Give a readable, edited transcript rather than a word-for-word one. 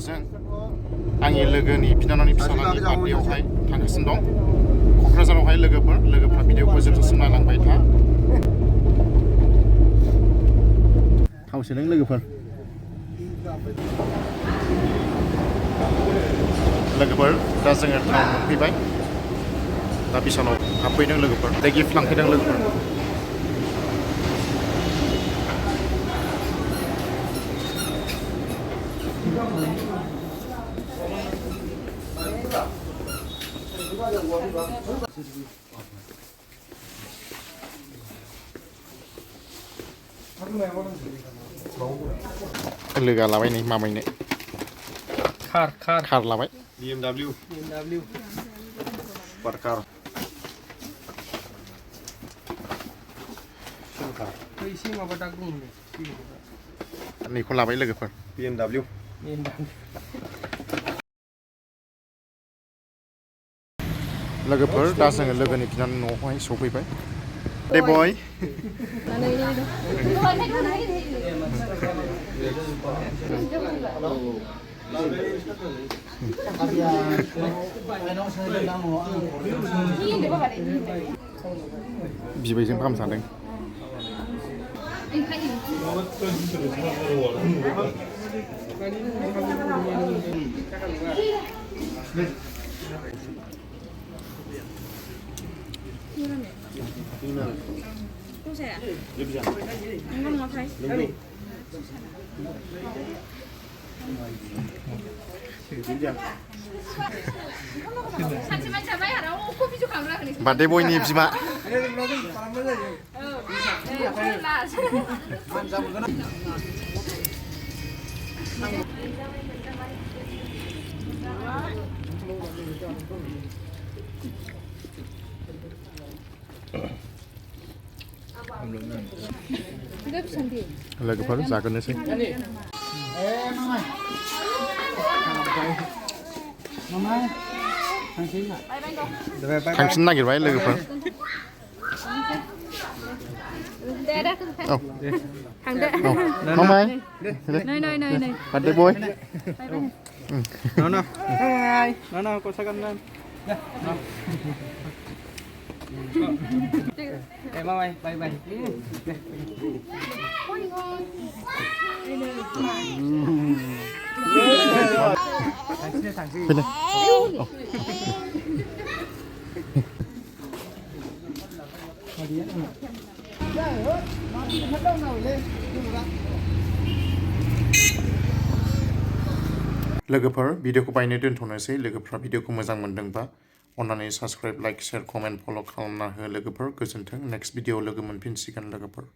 लोगोफोरजों आंनि लोगोनि बिनानावनि फिसालानि बार्थडेआवहाय थांगासिनो दं क'क्राझारावहाय लोगोफ्रा भिडिअखौ जोबजासिम नायलांबाय था थाव सोदों लोगोफोर दा जोङो टाउन मोनफैबाय दा बिसानाव हाबफैदों लोगोफोर दा गिफ्ट लांफैदों लोगोफोर लोगोआ लाबाय नै मामायनो कार लाबाय BMW सुपार कार नैखौ लाबाय लोगोफोर BMW लोगोफोर दा जोङो लोगोनि बिनानाव न'आवहाय सफैबाय दे बय बिबैजों फाहाम जादों बार्थडे बयनि बिमा लोगोफोर जागोननोसै थांफिननो नागिरबाय लोगोफोर मामाय बार्थडे बय no cosa gannan Mamaini bye bye लोगोफोर भिडिअखौ बायनो दोनथ'नोसै लोगोफ्रा भिडिअखौ मोजां मोनदोंबा अन्नानै साबस्क्राइब लाइक शेयार कमेन्ट फल' खालामना हो लोगोफोर गोजोन्थों नेक्स्ट भिडिअआव लोगो मोनफिनसिगोन लोगोफोर